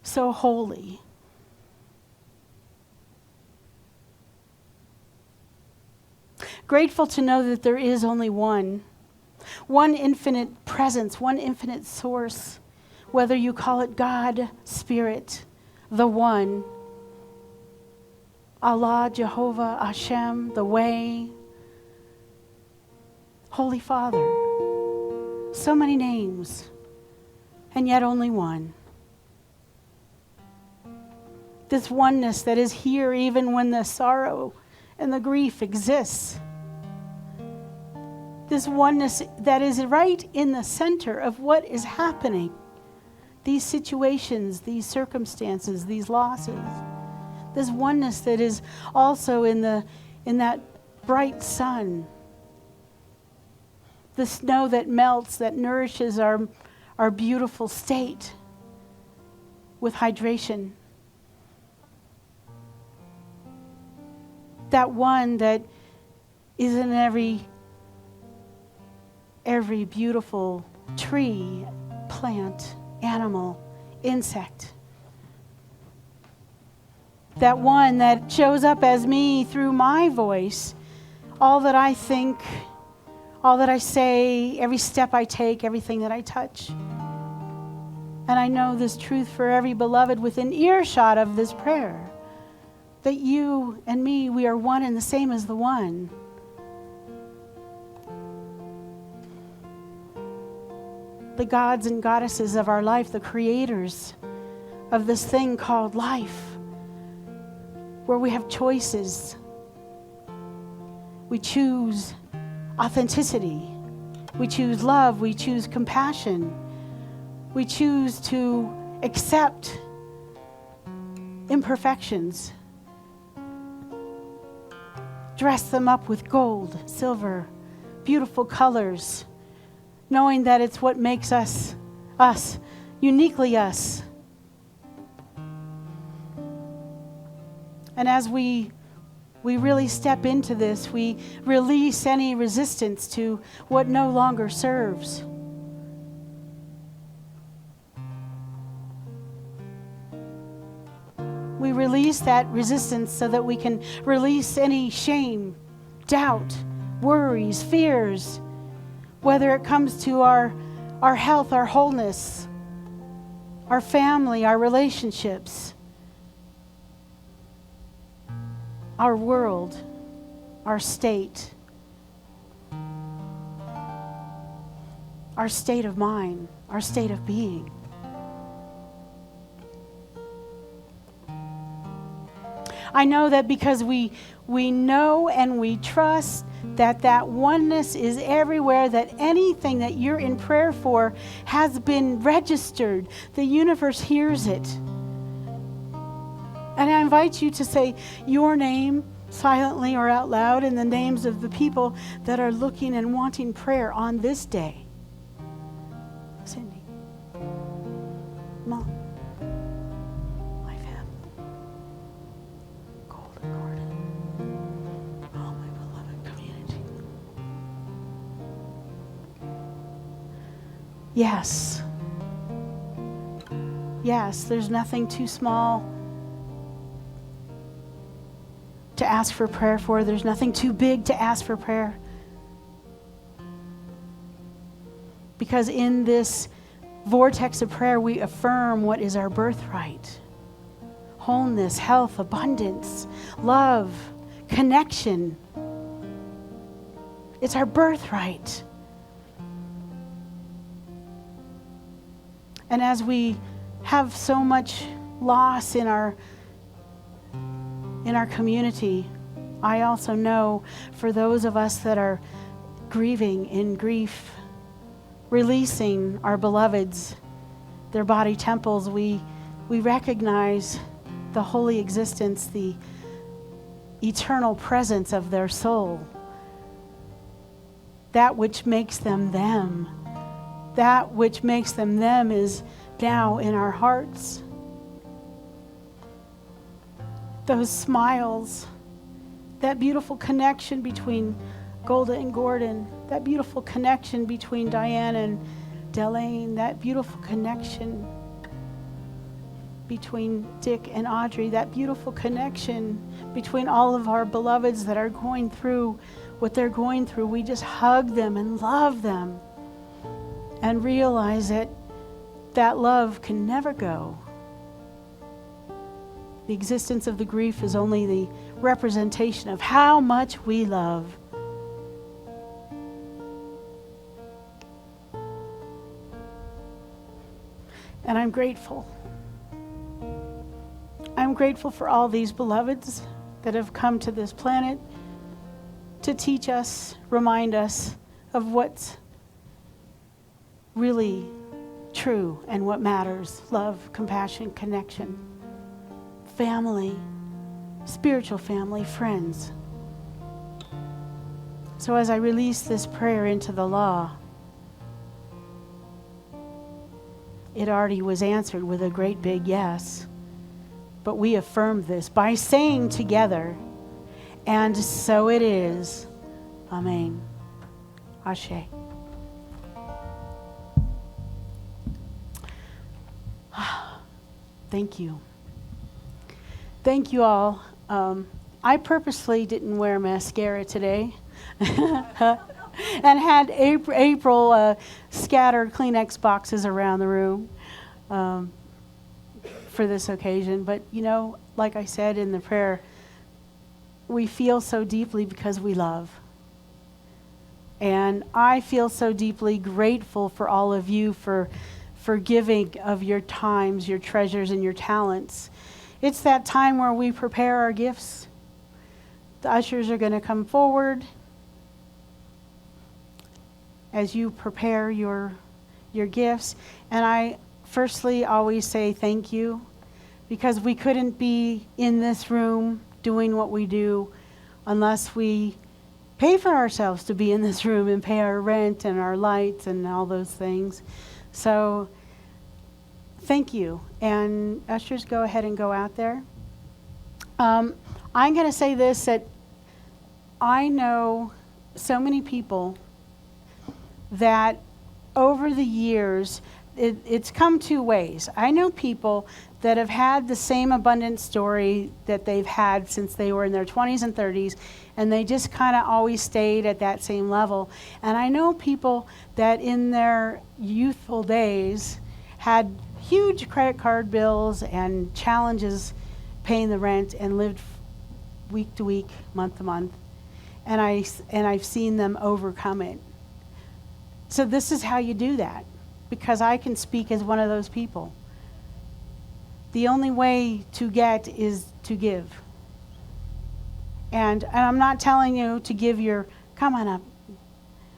so wholly. Grateful to know that there is only one infinite presence, one infinite source, whether you call it God, Spirit, the One, Allah, Jehovah, Hashem, the Way, Holy Father. So many names, and yet only one. This oneness that is here even when the sorrow and the grief exists. This oneness that is right in the center of what is happening. These situations, these circumstances, these losses. This oneness that is also in that bright sun. The snow that melts, that nourishes our beautiful state with hydration. That one that is in every beautiful tree, plant, animal, insect. That one that shows up as me through my voice, all that I think, all that I say, every step I take, everything that I touch. And I know this truth for every beloved within earshot of this prayer, that you and me, we are one and the same as the one. The gods and goddesses of our life, the creators of this thing called life, where we have choices. We choose authenticity. We choose love. We choose compassion. We choose to accept imperfections. Dress them up with gold, silver, beautiful colors, knowing that it's what makes us, uniquely us. And as we really step into this, we release any resistance to what no longer serves. We release that resistance so that we can release any shame, doubt, worries, fears, whether it comes to our health, our wholeness, our family, our relationships, our world, our state, our state of mind, our state of being. I know that because we know and we trust that oneness is everywhere, that anything that you're in prayer for has been registered. The universe hears it. And I invite you to say your name silently or out loud and the names of the people that are looking and wanting prayer on this day. Cindy, Mom, my family, Golden Gordon, all my beloved community. Yes. Yes, there's nothing too small to ask for prayer for. There's nothing too big to ask for prayer. Because in this vortex of prayer, we affirm what is our birthright: wholeness, health, abundance, love, connection. It's our birthright. And as we have so much loss in our community, I also know for those of us that are grieving in grief, releasing our beloveds, their body temples, we recognize the holy existence, the eternal presence of their soul, that which makes them them. That which makes them them is now in our hearts. Those smiles, that beautiful connection between Golda and Gordon, that beautiful connection between Diane and Delaine, that beautiful connection between Dick and Audrey, that beautiful connection between all of our beloveds that are going through what they're going through. We just hug them and love them and realize that love can never go. The existence of the grief is only the representation of how much we love. And I'm grateful. I'm grateful for all these beloveds that have come to this planet to teach us, remind us of what's really true and what matters: love, compassion, connection, family, spiritual family, friends. So as I release this prayer into the law, it already was answered with a great big yes. But we affirm this by saying together, and so it is. Amen. Ashe. Thank you. Thank you all. I purposely didn't wear mascara today and had April scattered Kleenex boxes around the room for this occasion. But, you know, like I said in the prayer, we feel so deeply because we love. And I feel so deeply grateful for all of you for giving of your times, your treasures, and your talents. It's that time where we prepare our gifts. The ushers are going to come forward as you prepare your gifts. And I firstly always say thank you, because we couldn't be in this room doing what we do unless we pay for ourselves to be in this room and pay our rent and our lights and all those things. So thank you. And ushers, go ahead and go out there. I'm going to say this, that I know so many people that over the years, it's come two ways. I know people that have had the same abundant story that they've had since they were in their 20s and 30s, and they just kind of always stayed at that same level. And I know people that in their youthful days had huge credit card bills and challenges paying the rent and lived week to week, month to month. And I've seen them overcome it. So this is how you do that, because I can speak as one of those people. The only way to get is to give. And I'm not telling you to give your, come on up,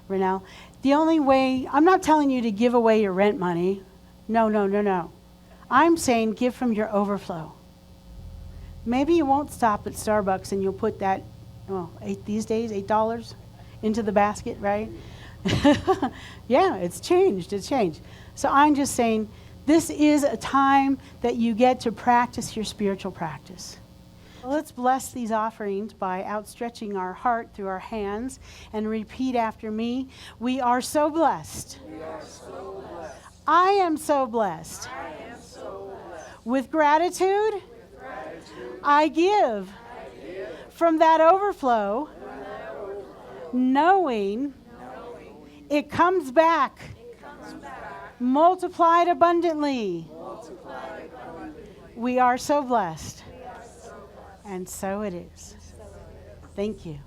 Renelle. The only way, I'm not telling you to give away your rent money. No, no, no, no. I'm saying give from your overflow. Maybe you won't stop at Starbucks and you'll put that, well, these days, $8 into the basket, right? Yeah, it's changed, it's changed. So I'm just saying, this is a time that you get to practice your spiritual practice. Let's bless these offerings by outstretching our heart through our hands and repeat after me. We are so blessed. We are so blessed. I am so blessed. I am so blessed. With gratitude, I give from that overflow, knowing it comes back, multiplied abundantly. We are so blessed. And so it is. Thank you.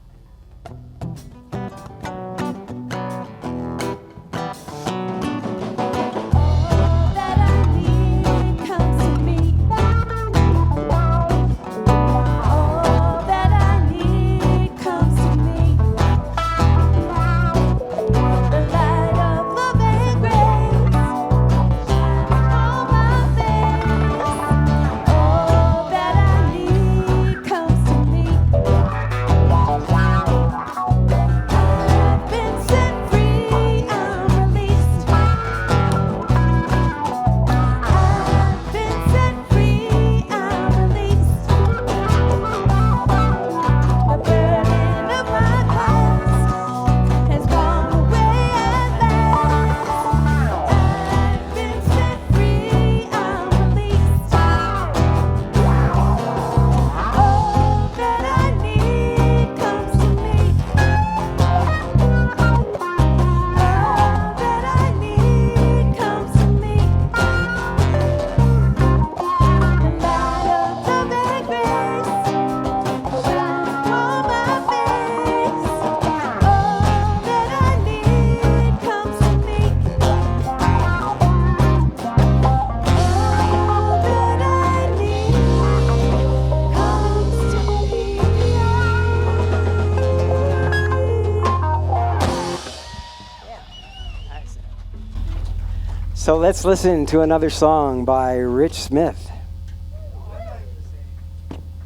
So let's listen to another song by Rich Smith.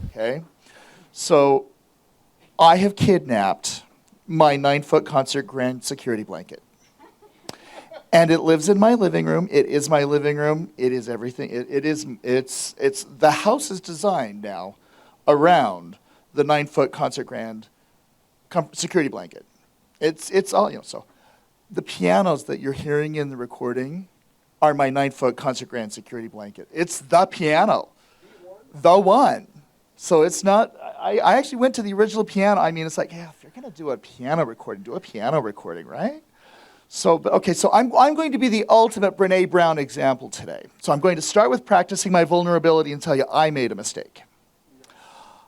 Okay, so I have kidnapped my 9-foot concert grand security blanket. And it lives in my living room. It is my living room. It is everything. It's the house is designed now around the 9-foot concert grand security blanket. It's all, so the pianos that you're hearing in the recording are my 9-foot concert grand security blanket. It's the piano, the one. So it's not, I actually went to the original piano. I mean, it's like, yeah, if you're going to do a piano recording, right? So, okay, so I'm going to be the ultimate Brene Brown example today. So I'm going to start with practicing my vulnerability and tell you I made a mistake.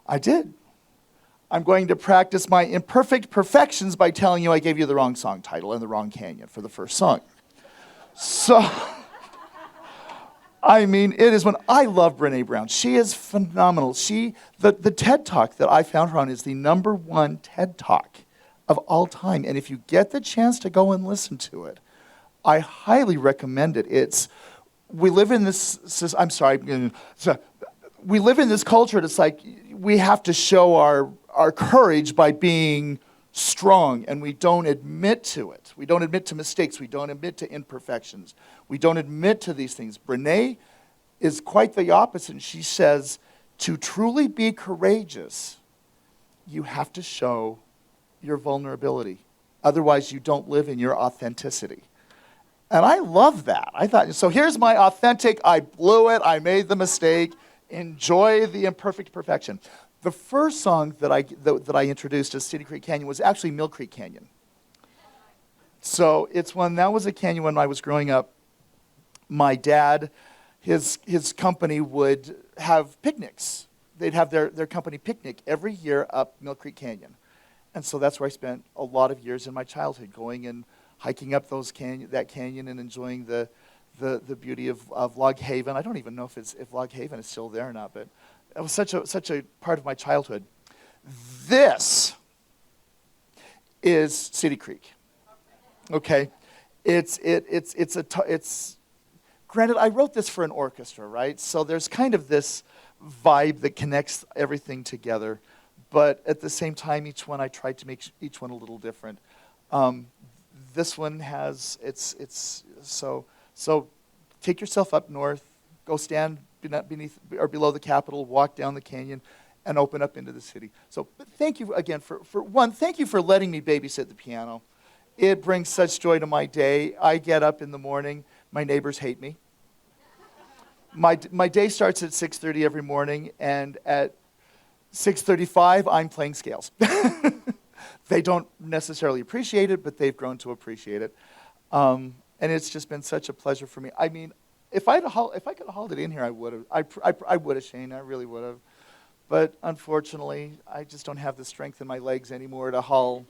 I did. I'm going to practice my imperfect perfections by telling you I gave you the wrong song title and the wrong canyon for the first song. So, I mean, it is when I love Brene Brown. She is phenomenal. The TED Talk that I found her on is the #1 TED Talk of all time. And if you get the chance to go and listen to it, I highly recommend it. We live in this culture that's like we have to show our courage by being strong, and we don't admit to it. We don't admit to mistakes. We don't admit to imperfections. We don't admit to these things. Brene is quite the opposite. She says, to truly be courageous, you have to show your vulnerability. Otherwise, you don't live in your authenticity. And I love that. I thought, so here's my authentic, I blew it, I made the mistake, enjoy the imperfect perfection. The first song that I introduced as City Creek Canyon was actually Mill Creek Canyon. So that was a canyon when I was growing up. My dad, his company would have picnics. They'd have their company picnic every year up Mill Creek Canyon. And so that's where I spent a lot of years in my childhood, going and hiking up that canyon and enjoying the beauty of Log Haven. I don't even know if Log Haven is still there or not, but it was such a part of my childhood. This is City Creek. Okay, it's granted, I wrote this for an orchestra, right? So there's kind of this vibe that connects everything together, but at the same time, each one I tried to make each one a little different. This one has so take yourself up north, go stand beneath or below the Capitol, walk down the canyon, and open up into the city. So thank you again for one. Thank you for letting me babysit the piano. It brings such joy to my day. I get up in the morning. My neighbors hate me. My day starts at 6:30 every morning, and at 6:35, I'm playing scales. They don't necessarily appreciate it, but they've grown to appreciate it. And it's just been such a pleasure for me. I mean, if I could have hauled it in here, I would have. I would have, Shane. I really would have. But unfortunately, I just don't have the strength in my legs anymore to haul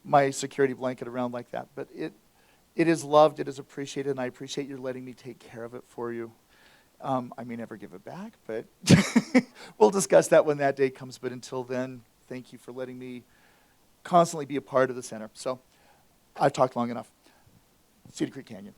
my security blanket around like that. But it is loved, it is appreciated, and I appreciate you letting me take care of it for you. I may never give it back, but we'll discuss that when that day comes. But until then, thank you for letting me constantly be a part of the center. So I've talked long enough. Cedar Creek Canyon.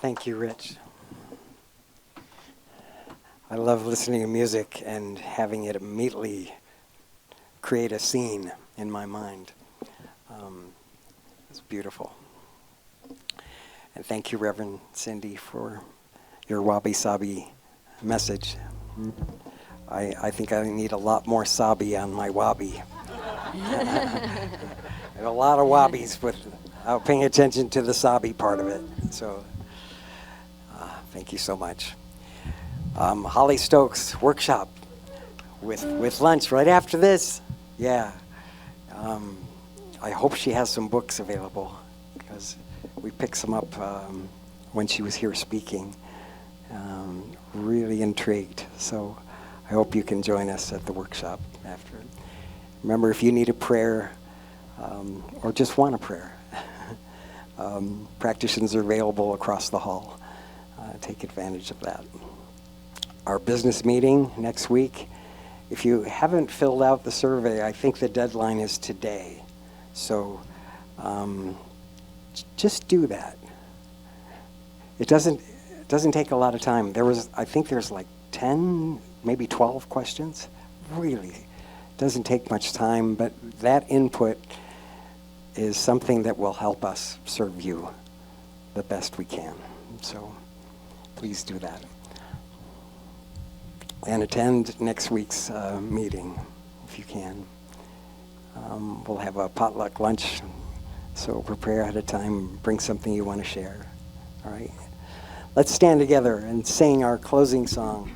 Thank you, Rich. I love listening to music and having it immediately create a scene in my mind. It's beautiful. And thank you, Reverend Cindy, for your Wabi Sabi message. I think I need a lot more Sabi on my Wabi. I have a lot of Wabis without paying attention to the Sabi part of it. So thank you so much. Holly Stokes workshop with lunch right after this. Yeah. I hope she has some books available because we picked some up when she was here speaking. Really intrigued. So I hope you can join us at the workshop after. Remember, if you need a prayer or just want a prayer, practitioners are available across the hall. Take advantage of that. Our business meeting next week. If you haven't filled out the survey, I think the deadline is today. So just do that. It doesn't take a lot of time. I think there's like 10, maybe 12 questions. Really, doesn't take much time, but that input is something that will help us serve you the best we can. So please do that. And attend next week's meeting if you can. We'll have a potluck lunch, so prepare ahead of time, bring something you want to share. All right? Let's stand together and sing our closing song.